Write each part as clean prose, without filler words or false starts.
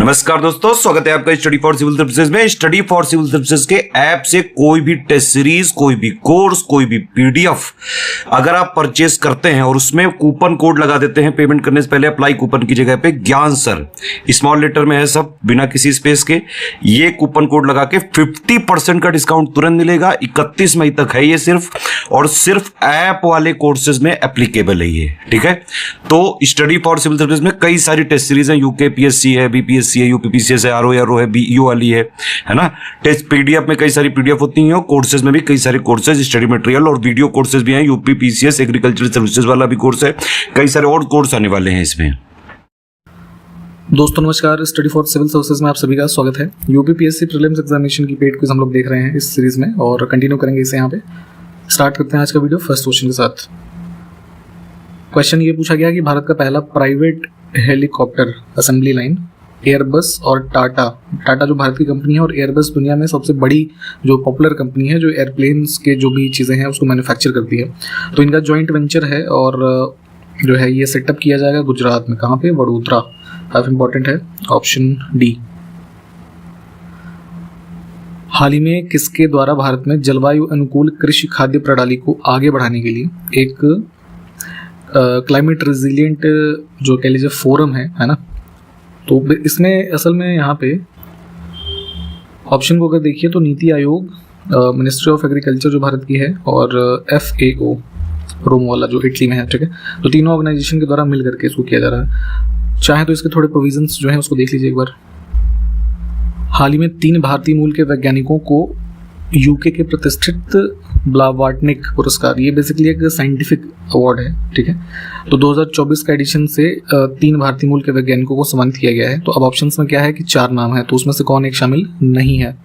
नमस्कार दोस्तों, स्वागत है आपका स्टडी फॉर सिविल सर्विसेज में। स्टडी फॉर सिविल सर्विसेज के ऐप से कोई भी टेस्ट सीरीज, कोई भी कोर्स, कोई भी पीडीएफ अगर आप परचेस करते हैं और उसमें कूपन कोड लगा देते हैं पेमेंट करने से पहले, अप्लाई कूपन की जगह पे ज्ञान सर स्मॉल लेटर में है सब, बिना किसी स्पेस के, ये कूपन कोड लगा के 50% का डिस्काउंट तुरंत मिलेगा। 31 मई तक है ये सिर्फ ऐप वाले कोर्सेज में एप्लीकेबल है ये, ठीक है। तो स्टडी फॉर सिविल सर्विस में कई सारी टेस्ट सीरीज है, यूके पीएससी है, बीपीएससी है, यूपीपीसीएस है, आरओ है, बीईओ वाली है ना। टेस्ट पीडीएफ में कई सारी पीडीएफ होती हैं, कोर्सेज में भी कई सारे कोर्सेज, स्टडी मटेरियल और वीडियो कोर्सेज भी हैं। यूपीपीसीएस एग्रीकल्चरल सर्विसेज वाला भी कोर्स है, कई सारे और कोर्स आने वाले हैं इसमें। दोस्तों नमस्कार, स्टडी फॉर सिविल सर्विसेज में आप सभी का स्वागत है। यूपीपीएससी प्रीलिम्स एग्जामिनेशन की पेड क्विज हम लोग देख रहे हैं इस सीरीज में और कंटिन्यू करेंगे इसे। यहाँ पे स्टार्ट करते हैं आज का वीडियो फर्स्ट क्वेश्चन के साथ। क्वेश्चन ये पूछा गया कि भारत का पहला private helicopter assembly line Airbus और टाटा जो भारत की कंपनी है और एयरबस दुनिया में सबसे बड़ी जो पॉपुलर कंपनी है जो एयरप्लेन्स के जो भी चीज़ें हैं उसको मैन्युफैक्चर करती है, तो इनका जॉइंट वेंचर है और जो है ये सेटअप किया जाएगा गुजरात में। कहाँ पे? वडोदरा। काफी इंपॉर्टेंट है, ऑप्शन डी। हाल ही में किसके द्वारा भारत में जलवायु अनुकूल कृषि खाद्य प्रणाली को आगे बढ़ाने के लिए एक क्लाइमेट रेजिलिएंट जो कह लीजिए फोरम है ना, तो इसमें असल में यहाँ पे ऑप्शन को अगर देखिए तो NITI Aayog, ministry of agriculture जो भारत की है और FAO रोम वाला जो इटली में है, ठीक है। तो तीनों ऑर्गेनाइजेशन के द्वारा मिल करके इसको किया जा रहा है। चाहे तो इसके थोड़े प्रोविजंस जो हैं उसको देख लीजिए एक बार। हाल ही में 3 भारतीय मूल के वैज्ञानिकों को यूके के प्रतिष्ठित ब्लावार्टनिक पुरस्कार, ये बेसिकली एक साइंटिफिक अवार्ड है, ठीक है। तो 2024 का एडिशन से 3 भारतीय मूल के वैज्ञानिकों को सम्मानित किया गया है। तो अब ऑप्शंस में क्या है कि 4 नाम है, तो उसमें से कौन एक शामिल नहीं है।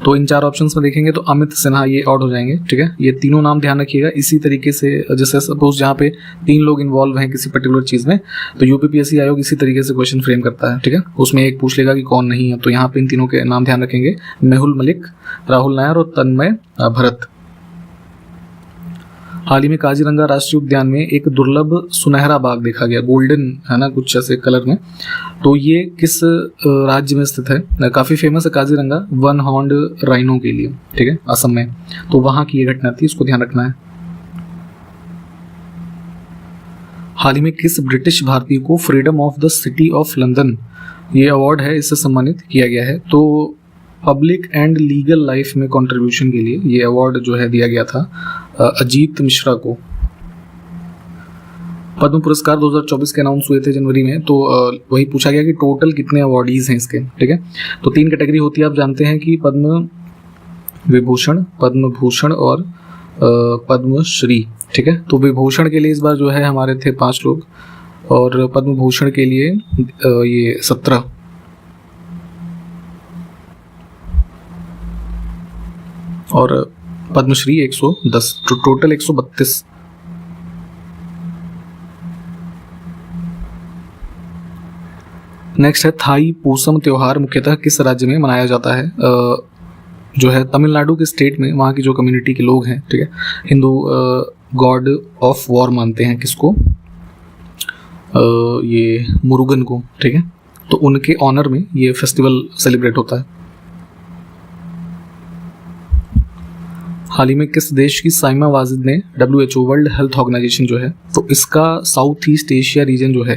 तो इन 4 ऑप्शंस में देखेंगे तो अमित सिन्हा ये आउट हो जाएंगे, ठीक है। ये तीनों नाम ध्यान रखिएगा। इसी तरीके से जैसे सपोज जहाँ पे 3 लोग इन्वॉल्व हैं किसी पर्टिकुलर चीज़ में, तो यूपीपीएससी आयोग इसी तरीके से क्वेश्चन फ्रेम करता है, ठीक है। उसमें एक पूछ लेगा कि कौन नहीं है, तो यहाँ पे इन तीनों के नाम ध्यान रखेंगे, मेहुल मलिक, राहुल नायर और तन्मय भरत। हाल ही में काजीरंगा राष्ट्रीय उद्यान में एक दुर्लभ सुनहरा बाघ देखा गया, गोल्डन है ना कुछ ऐसे कलर में, तो ये किस राज्य में स्थित है? काफ़ी फेमस है काजीरंगा वन हॉर्न्ड राइनो के लिए, ठीक है, असम में। तो वहाँ की ये घटना थी, इसको ध्यान रखना है। हाल ही में किस ब्रिटिश भारतीय को freedom of the city of London ये अवार्ड है, इससे सम्मानित किया गया है? तो पब्लिक एंड लीगल लाइफ में कंट्रीब्यूशन के लिए ये अवार्ड जो है दिया गया था अजीत मिश्रा को। पद्म पुरस्कार 2024 के अनाउंस हुए थे जनवरी में, तो वही पूछा गया कि टोटल कितने अवार्डीज हैं इसके, ठीक है। तो 3 कैटेगरी होती है, आप जानते हैं कि पद्म विभूषण, पद्म भूषण और पद्मश्री, ठीक है। तो विभूषण के लिए इस बार जो है हमारे थे 5 लोग और पद्म भूषण के लिए ये 17 और पद्मश्री 110, तो टोटल 132। नेक्स्ट है थाई पूसम त्योहार मुख्यतः किस राज्य में मनाया जाता है? जो है तमिलनाडु के स्टेट में, वहाँ की जो कम्युनिटी के लोग हैं, ठीक है, हिंदू गॉड ऑफ वॉर मानते हैं किसको? ये मुरुगन को, ठीक है। तो उनके ऑनर में ये फेस्टिवल सेलिब्रेट होता है। हाल ही में किस देश की साइमा वाजिद ने WHO वर्ल्ड हेल्थ ऑर्गेनाइजेशन जो है, तो इसका साउथ ईस्ट एशिया रीजन जो है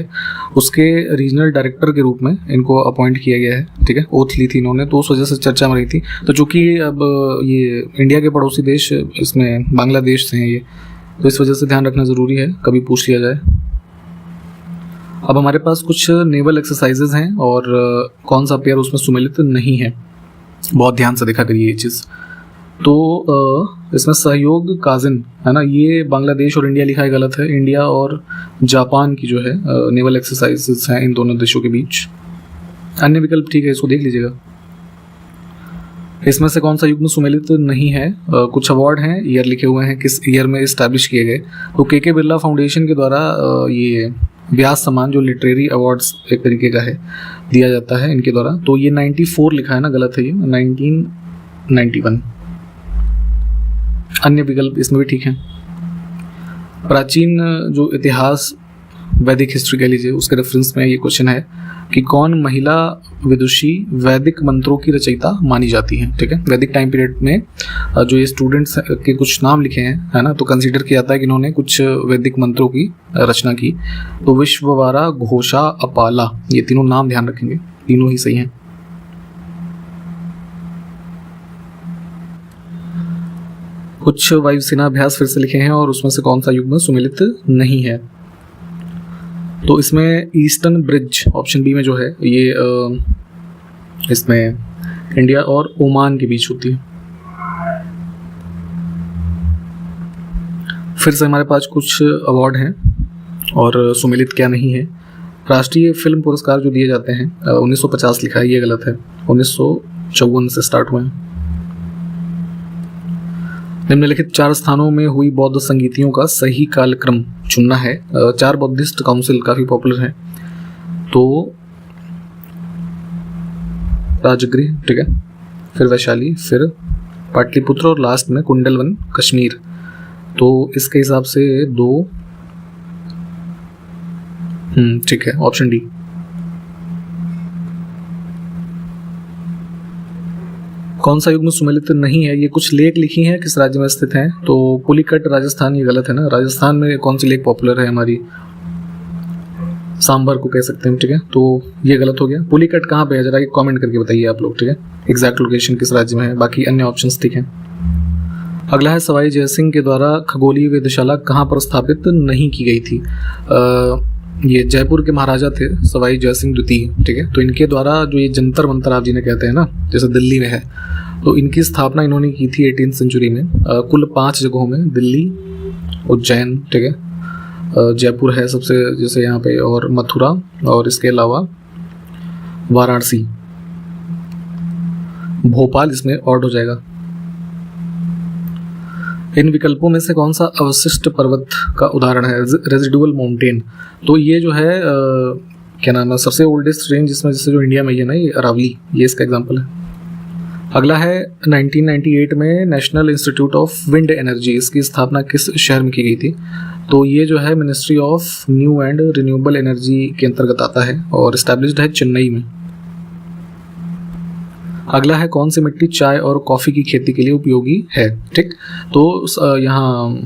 उसके रीजनल डायरेक्टर के रूप में इनको अपॉइंट किया गया है, ठीक है। ओथ ली थी इन्होंने, तो उस वजह से चर्चा में रही थी। तो चूँकि अब ये इंडिया के पड़ोसी देश, इसमें बांग्लादेश से हैं ये, तो इस वजह से ध्यान रखना ज़रूरी है, कभी पूछ लिया जाए। अब हमारे पास कुछ नेवल एक्सरसाइजेज हैं और कौन सा पेयर उसमें सुमेलित नहीं है, बहुत ध्यान से देखा करिए ये चीज़। तो इसमें सहयोग काजिन है ना, ये बांग्लादेश और इंडिया लिखा है, गलत है। इंडिया और जापान की जो है नेवल एक्सरसाइजेस हैं इन दोनों देशों के बीच। अन्य विकल्प ठीक है, इसको देख लीजिएगा। इसमें से कौन सा युग्म सुमेलित नहीं है? कुछ अवार्ड हैं, ईयर लिखे हुए हैं, किस ईयर में इस्टेब्लिश किए गए। तो के बिरला फाउंडेशन के द्वारा ये व्यास सम्मान जो लिटरेरी अवार्ड्स एक तरीके का है दिया जाता है इनके द्वारा। तो ये 94 लिखा है ना, गलत है, ये 1991। अन्य विकल्प इसमें भी ठीक है। प्राचीन जो इतिहास वैदिक हिस्ट्री कह लीजिए उसके रेफरेंस में ये क्वेश्चन है। कि कौन महिला विदुषी वैदिक मंत्रों की रचयिता मानी जाती है। ठीक है, वैदिक टाइम पीरियड में जो ये स्टूडेंट्स के कुछ नाम लिखे हैं, है ना, तो कंसीडर किया जाता है कि इन्होंने कुछ वैदिक मंत्रों की रचना की। तो विश्ववारा, घोषा, अपाला, ये तीनों नाम ध्यान रखेंगे, तीनों ही सही हैं। कुछ वायुसेना अभ्यास फिर से लिखे हैं और उसमें से कौन सा युग्म सुमेलित नहीं है। तो इसमें ईस्टर्न ब्रिज ऑप्शन बी में जो है ये इसमें इंडिया और ओमान के बीच होती है। फिर से हमारे पास कुछ अवार्ड हैं और सुमेलित क्या नहीं है। राष्ट्रीय फिल्म पुरस्कार जो दिए जाते हैं 1950 लिखा है, ये गलत है, 1954 से स्टार्ट हुए हैं। निम्नलिखित 4 स्थानों में हुई बौद्ध संगीतियों का सही कालक्रम चुनना है। 4 बौद्धिस्ट काउंसिल काफी पॉपुलर हैं, तो राजगृह, ठीक है, फिर वैशाली, फिर पाटलिपुत्र और लास्ट में कुंडलवन कश्मीर। तो इसके हिसाब से 2, ठीक है, ऑप्शन डी। कौन सा युग्म सुमेलित नहीं है, ये कुछ लेक लिखी हैं, किस राज्य में स्थित हैं। तो पुलिकट राजस्थान, ये गलत है ना। राजस्थान में कौन सी लेक पॉपुलर है हमारी, सांबर को कह सकते हैं, ठीक है, तो ये गलत हो गया। पुलिकट कहाँ पे है, जरा कमेंट करके बताइए आप लोग, ठीक है, एग्जैक्ट लोकेशन किस राज्य में है। बाकी अन्य ऑप्शंस ठीक हैं। अगला है सवाई जयसिंह के द्वारा खगोलीय वेधशाला कहाँ पर स्थापित नहीं की गई थी। ये जयपुर के महाराजा थे सवाई जयसिंह द्वितीय, ठीक है, तो इनके द्वारा जो ये जंतर मंतर आप जिन्हें कहते हैं ना, जैसे दिल्ली में है, तो इनकी स्थापना इन्होंने की थी 18th सेंचुरी में। कुल 5 जगहों में, दिल्ली, उज्जैन, ठीक है, जयपुर है सबसे जैसे यहाँ पे, और मथुरा, और इसके अलावा वाराणसी, भोपाल इसमें ऑड हो जाएगा। इन विकल्पों में से कौन सा अवशिष्ट पर्वत का उदाहरण है, रेजिडुअल माउंटेन। तो ये जो है क्या नाम है, सबसे ओल्डेस्ट रेंज जिसमें जैसे जो इंडिया में है ना, ये अरावली, ये इसका एग्जांपल है। अगला है 1998 में national institute of wind energy, इसकी स्थापना किस शहर में की गई थी। तो ये जो है ministry of new and renewable energy के अंतर्गत आता है और इस्टेब्लिश्ड है चेन्नई में। अगला है कौन सी मिट्टी चाय और कॉफ़ी की खेती के लिए उपयोगी है। ठीक, तो यहाँ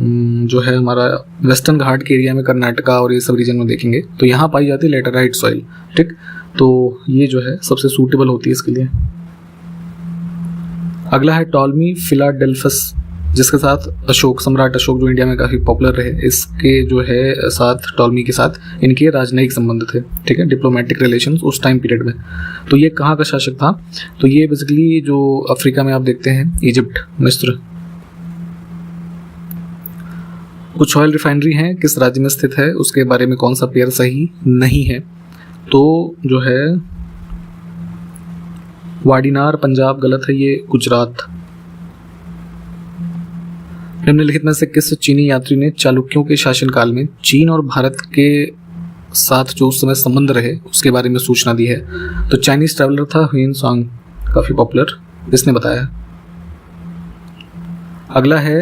जो है हमारा वेस्टर्न घाट के एरिया में, कर्नाटका और ये सब रीजन में देखेंगे तो यहाँ पाई जाती है लेटराइट सॉइल। ठीक, तो ये जो है सबसे सूटेबल होती है इसके लिए। अगला है टॉलमी फिलाडेल्फस, जिसके साथ अशोक, सम्राट अशोक जो इंडिया में काफ़ी पॉपुलर रहे, इसके जो है साथ, टॉलमी के साथ इनके राजनयिक संबंध थे। ठीक है, डिप्लोमेटिक रिलेशंस उस टाइम पीरियड में। तो ये कहाँ का शासक था, तो ये बेसिकली जो अफ्रीका में आप देखते हैं, इजिप्ट, मिस्र। कुछ ऑयल रिफाइनरी हैं, किस राज्य में स्थित है, उसके बारे में कौन सा पेयर सही नहीं है। तो जो है वाडीनार पंजाब गलत है, ये गुजरात। निम्नलिखित में से किस चीनी यात्री ने चालुक्यों के शासनकाल में चीन और भारत के साथ जो उस समय संबंध रहे उसके बारे में सूचना दी है। तो चाइनीज ट्रैवलर था ह्वेन सांग, काफी पॉपुलर, इसने बताया। अगला है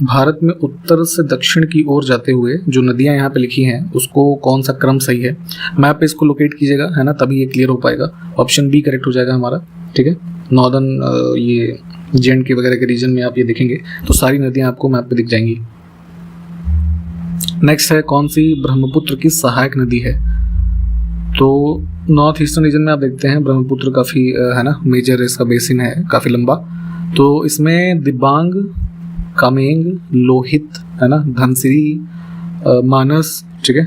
भारत में उत्तर से दक्षिण की ओर जाते हुए जो नदियां यहाँ पे लिखी हैं उसको कौन सा क्रम सही है। मैप पे इसको लोकेट कीजिएगा, है ना, तभी ये क्लियर हो पाएगा। ऑप्शन बी करेक्ट हो जाएगा हमारा। ठीक है, नॉर्दर्न ये JNK वगैरह के रीजन में आप ये देखेंगे तो सारी नदियां आपको मैप पे दिख जाएंगी। नेक्स्ट है कौन सी ब्रह्मपुत्र की सहायक नदी है। तो नॉर्थ ईस्टर्न रीजन में आप देखते हैं ब्रह्मपुत्र काफ़ी है ना, मेजर इसका बेसिन है, काफ़ी लंबा। तो इसमें दिबांग, कामेंग, लोहित, है ना, धनसिरी, मानस, ठीक है,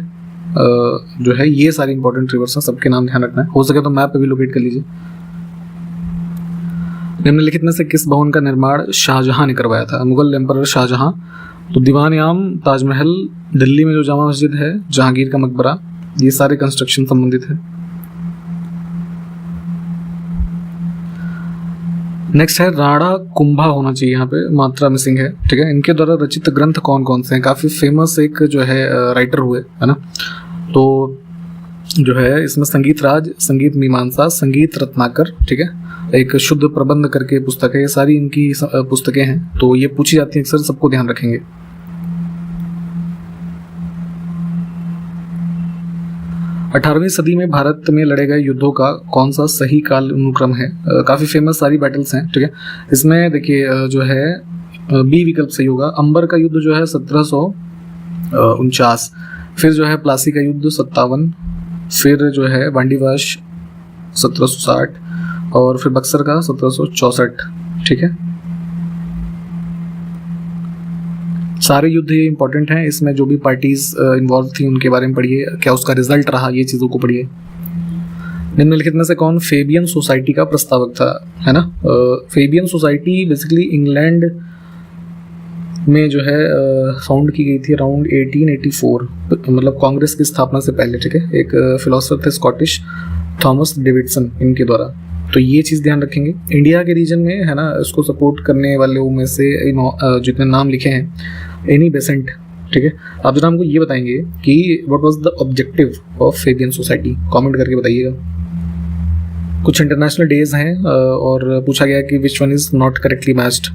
जो है ये सारी इंपॉर्टेंट रिवर्स हैं, सबके नाम ध्यान रखना है। हो सके तो मैप पे भी लोकेट कर लीजिए। निम्नलिखित में से किस भवन का निर्माण शाहजहां ने करवाया था। मुगल एम्परर शाहजहां। तो दीवान-ए-आम, ताजमहल, दिल्ली में जो जामा मस्जिद है, जहांगीर का मकबरा, ये सारे कंस्ट्रक्शन संबंधित है। नेक्स्ट है राणा कुंभा होना चाहिए, यहाँ पे मात्रा मिसिंग है। ठीक है, इनके द्वारा रचित ग्रंथ कौन कौन से हैं। काफी फेमस एक जो है राइटर हुए, है ना, तो जो है इसमें संगीत राज, संगीत मीमांसा, संगीत रत्नाकर, ठीक है, एक शुद्ध प्रबंध करके पुस्तक है, ये सारी इनकी पुस्तकें हैं। तो ये पूछी जाती हैं अक्सर, सबको ध्यान रखेंगे। 18वीं सदी में भारत में लड़े गए युद्धों का कौन सा सही काल अनुक्रम है? काफ़ी फेमस सारी बैटल्स हैं, ठीक है। इसमें देखिए जो है बी विकल्प सही होगा। अंबर का युद्ध जो है 1749, फिर जो है प्लासी का युद्ध 57, फिर जो है वांडीवाश 1760 और फिर बक्सर का 1764, ठीक है। सारे युद्ध ये इंपॉर्टेंट हैं, इसमें जो भी पार्टीज इन्वॉल्व थी उनके बारे में पढ़िए, क्या उसका रिजल्ट रहा, ये चीज़ों को पढ़िए। निम्नलिखित में से कौन फेबियन सोसाइटी का प्रस्तावक था, है ना? फेबियन सोसाइटी बेसिकली इंग्लैंड में जो है फाउंड की गई थी अराउंड 1884, मतलब कांग्रेस की स्थापना से पहले, ठीक है। एक फिलोसोफर थे स्कॉटिश थॉमस डेविडसन, इनके द्वारा। तो ये चीज़ ध्यान रखेंगे। इंडिया के रीजन में, है ना, इसको सपोर्ट करने वालों में से जितने नाम लिखे हैं, एनी बेसेंट, ठीक है। आप जरा हमको ये बताएंगे कि what was the objective of Fabian society, comment करके बताइएगा। कुछ इंटरनेशनल डेज हैं और पूछा गया कि which one is not correctly matched.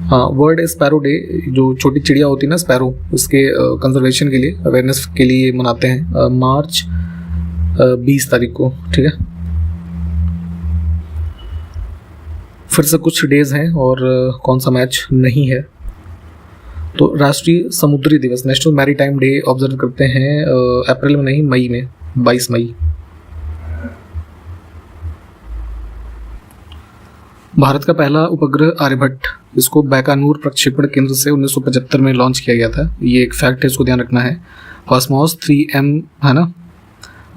हाँ, वर्ल्ड स्पैरो डे, जो छोटी चिड़िया होती है ना स्पैरो, उसके कंजर्वेशन के लिए, अवेयरनेस के लिए मनाते हैं मार्च 20 तारीख को, ठीक है। फिर से कुछ डेज हैं और कौन सा मैच नहीं है। तो राष्ट्रीय समुद्री दिवस, नेशनल मैरीटाइम डे ऑब्जर्व करते हैं अप्रैल में नहीं, मई में, 22 मई। भारत का पहला उपग्रह आर्यभट्ट, इसको बैकानूर प्रक्षेपण केंद्र से 1975 में लॉन्च किया गया था। ये एक फैक्ट है, इसको ध्यान रखना है। कॉस्मोस 3M, है ना,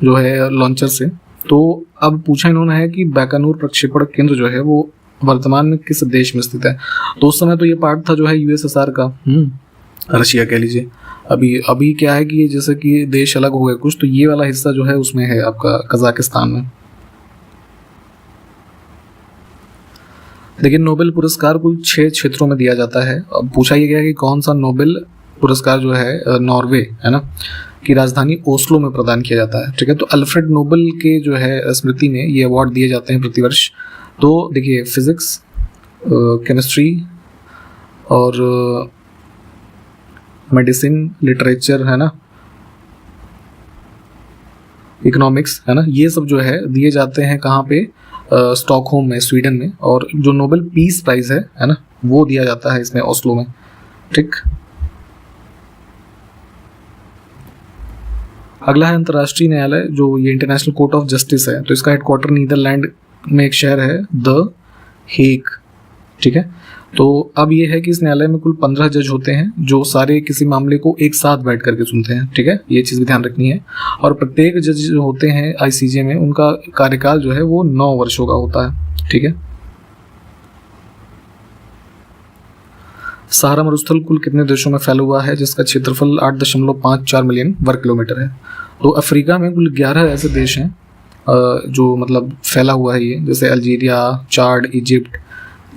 जो है लॉन्चर से। तो अब पूछा इन्होंने है कि बैकानूर प्रक्षेपण केंद्र जो है वो वर्तमान में किस देश में स्थित है। तो उस समय तो ये पार्ट था जो है USSR का, रशिया कह लीजिए। अभी क्या है कि जैसे कि देश अलग हो गए कुछ, तो ये वाला हिस्सा जो है उसमें है आपका कजाकिस्तान में। लेकिन नोबेल पुरस्कार कुल 6 क्षेत्रों में दिया जाता है। अब पूछा ये गया कि कौन सा नोबेल पुरस्कार जो है नॉर्वे, है ना, की राजधानी ओस्लो में प्रदान किया जाता है, ठीक है। तो अल्फ्रेड नोबेल के जो है स्मृति में ये अवार्ड दिए जाते हैं प्रतिवर्ष। तो देखिए फिजिक्स, केमिस्ट्री और मेडिसिन, लिटरेचर, है ना, इकोनॉमिक्स, है ना, ये सब जो है दिए जाते हैं कहाँ पे? स्टॉकहोम में, स्वीडन में। और जो नोबेल पीस प्राइज है ना, वो दिया जाता है इसमें ओस्लो में, ठीक। अगला है अंतर्राष्ट्रीय न्यायालय, जो ये इंटरनेशनल कोर्ट ऑफ जस्टिस है। तो इसका हेडक्वार्टर नीदरलैंड में एक शहर है, द हेग, ठीक है। तो अब ये है कि इस न्यायालय में कुल 15 जज होते हैं जो सारे किसी मामले को एक साथ बैठ करके सुनते हैं, ठीक है। ये चीज़ भी ध्यान रखनी है। और प्रत्येक जज जो होते हैं ICJ में, उनका कार्यकाल जो है वो 9 वर्षों का होता है, ठीक है। सहारा मरुस्थल कुल कितने देशों में फैला हुआ है, जिसका क्षेत्रफल 8.54 मिलियन वर्ग किलोमीटर है। तो अफ्रीका में कुल 11 ऐसे देश हैं जो मतलब फैला हुआ है ये, जैसे अल्जीरिया, चाड, इजिप्ट,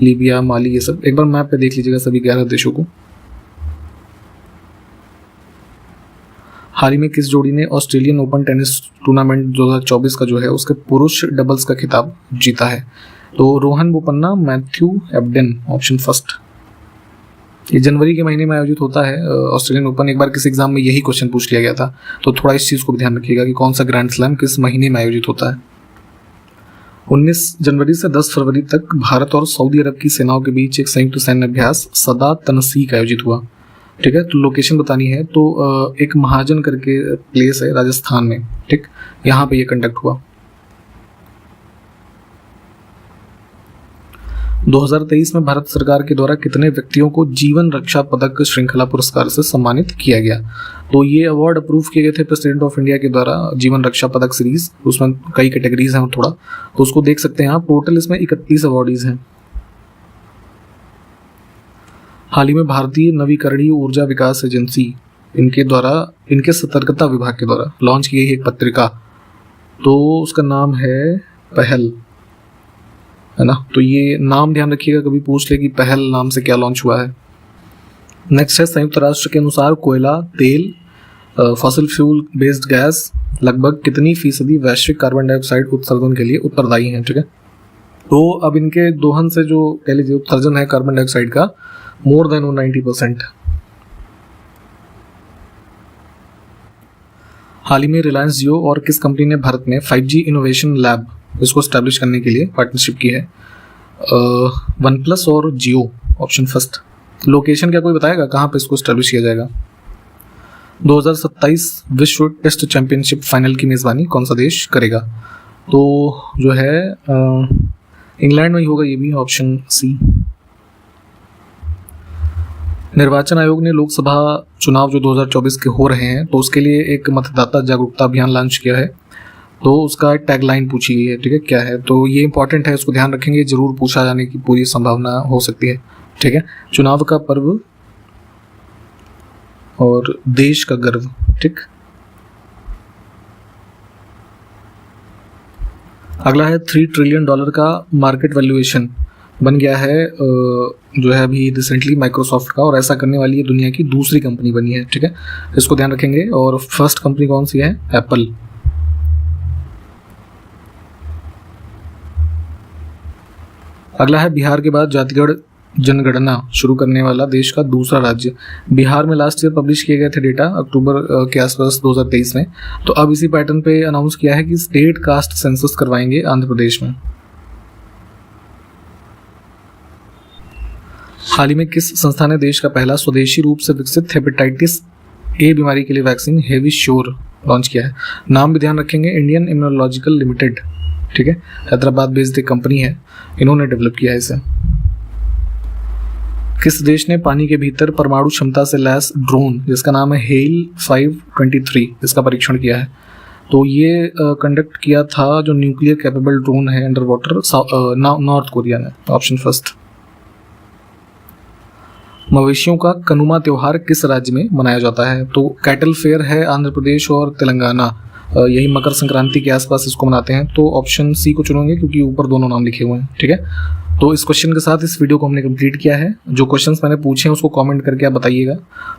लीबिया, माली, ये सब। एक बार मैप पे देख लीजिएगा सभी 11 देशों को। हाल ही में किस जोड़ी ने ऑस्ट्रेलियन ओपन टेनिस टूर्नामेंट 2024 का जो है उसके पुरुष डबल्स का खिताब जीता है? तो Rohan Bopanna, Matthew Ebden, option first. ये जनवरी के महीने में आयोजित होता है ऑस्ट्रेलियन ओपन। एक बार किसी एग्जाम में यही क्वेश्चन पूछ लिया गया था, तो थोड़ा इस चीज़ को भी ध्यान रखिएगा कि कौन सा ग्रैंड स्लैम किस महीने में आयोजित होता है। 19 जनवरी से 10 फरवरी तक भारत और सऊदी अरब की सेनाओं के बीच एक संयुक्त सैन्य अभ्यास सदा तनसीक आयोजित हुआ, ठीक है। तो लोकेशन बतानी है, तो एक महाजन करके प्लेस है राजस्थान में, ठीक, यहाँ पे ये कंडक्ट हुआ। 2023 में भारत सरकार के द्वारा कितने व्यक्तियों को जीवन रक्षा पदक श्रृंखला पुरस्कार से सम्मानित किया गया? तो ये अवार्ड अप्रूव किए गए थे प्रेसिडेंट ऑफ इंडिया के द्वारा, जीवन रक्षा पदक सीरीज। उसमें कई कैटेगरीज हैं थोड़ा, तो उसको देख सकते हैं आप। टोटल इसमें 31 अवार्डीज हैं। हाल ही में भारतीय नवीकरणीय ऊर्जा विकास एजेंसी, इनके द्वारा, इनके सतर्कता विभाग के द्वारा लॉन्च की गई एक पत्रिका, तो उसका नाम है पहल, है ना। तो ये नाम ध्यान रखिएगा, कभी पूछ ले कि पहल नाम से क्या लॉन्च हुआ है। नेक्स्ट है, संयुक्त राष्ट्र के अनुसार कोयला, तेल, फॉसिल फ्यूल बेस्ड गैस लगभग कितनी फीसदी वैश्विक कार्बन डाइऑक्साइड उत्सर्जन के लिए उत्तरदायी हैं, ठीक है। तो अब इनके दोहन से जो कह लीजिए उत्सर्जन है कार्बन डाइऑक्साइड का, मोर देन 90%। हाल ही में रिलायंस जियो और किस कंपनी ने भारत में 5G इनोवेशन लैब इसको स्टैब्लिश करने के लिए पार्टनरशिप की है? वन प्लस और जियो, ऑप्शन फर्स्ट। लोकेशन क्या कोई बताएगा कहाँ पे इसको स्टैब्लिश किया जाएगा? 2027 विश्व टेस्ट चैंपियनशिप फाइनल की मेज़बानी कौन सा देश करेगा? तो जो है इंग्लैंड में ही होगा, ये भी ऑप्शन सी। निर्वाचन आयोग ने लोकसभा चुनाव जो 2024 के हो रहे हैं तो उसके लिए एक मतदाता जागरूकता अभियान लॉन्च किया है। तो उसका टैगलाइन पूछी गई है, ठीक है, क्या है? तो ये इंपॉर्टेंट है, उसको ध्यान रखेंगे, जरूर पूछा जाने की पूरी संभावना हो सकती है, ठीक है। चुनाव का पर्व और देश का गर्व, ठीक। अगला है $3 ट्रिलियन का मार्केट वैल्यूएशन बन गया है जो है अभी रिसेंटली माइक्रोसॉफ्ट का, और ऐसा करने वाली ये दुनिया की दूसरी कंपनी बनी है, ठीक है, इसको ध्यान रखेंगे। और फर्स्ट कंपनी कौन सी है? एप्पल। अगला है बिहार के बाद जातिगढ़ जनगणना शुरू करने वाला देश का दूसरा राज्य। बिहार में लास्ट ईयर पब्लिश किए गए थे डेटा अक्टूबर के आसपास 2023 में। तो अब इसी पैटर्न पे अनाउंस किया है कि स्टेट कास्ट सेंसस करवाएंगे आंध्र प्रदेश में। हाल ही में किस संस्था ने देश का पहला स्वदेशी रूप से विकसित हेपेटाइटिस ए बीमारी के लिए वैक्सीन हेविश्योर लॉन्च किया है? नाम भी ध्यान रखेंगे, इंडियन इम्यूनोलॉजिकल लिमिटेड, ठीक है, हैदराबाद बेस्ड एक कंपनी है, इन्होंने डेवलप किया है इसे। किस देश ने पानी के भीतर परमाणु क्षमता से लैस ड्रोन जिसका नाम है हेल 523 इसका परीक्षण किया है? तो ये कंडक्ट किया था जो न्यूक्लियर कैपेबल ड्रोन है अंडर वाटर नॉर्थ कोरिया ने, ऑप्शन फर्स्ट। मवेशियों का कनुमा त्योहार किस राज्य में मनाया जाता है? तो कैटल फेयर है आंध्र प्रदेश और तेलंगाना, यही मकर संक्रांति के आसपास इसको मनाते हैं। तो ऑप्शन सी को चुनेंगे क्योंकि ऊपर दोनों नाम लिखे हुए हैं, ठीक है। तो इस क्वेश्चन के साथ इस वीडियो को हमने कंप्लीट किया है। जो क्वेश्चंस मैंने पूछे हैं उसको कमेंट करके आप बताइएगा।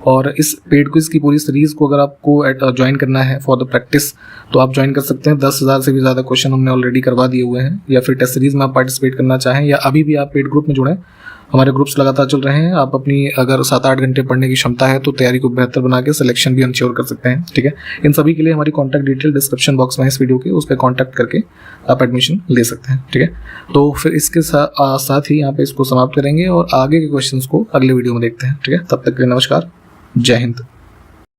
और इस पेड क्विज की पूरी सीरीज को अगर आपको ज्वाइन करना है फॉर द प्रैक्टिस तो आप ज्वाइन कर सकते हैं। 10,000 से भी ज़्यादा क्वेश्चन हमने ऑलरेडी करवा दिए हुए हैं। या फिर टेस्ट सीरीज में आप पार्टिसिपेट करना चाहें या अभी भी आप पेड ग्रुप में जुड़ें, हमारे ग्रुप्स लगातार चल रहे हैं। आप अपनी अगर 7-8 घंटे पढ़ने की क्षमता है तो तैयारी को बेहतर बना के सिलेक्शन भी इंश्योर कर सकते हैं, ठीक है। इन सभी के लिए हमारी कॉन्टैक्ट डिटेल डिस्क्रिप्शन बॉक्स में है इस वीडियो के, उस पर कॉन्टैक्ट करके आप एडमिशन ले सकते हैं, ठीक है। तो फिर इसके साथ ही यहाँ पे इसको समाप्त करेंगे और आगे के क्वेश्चंस को अगले वीडियो में देखते हैं, ठीक है। तब तक के लिए नमस्कार, जय हिंद।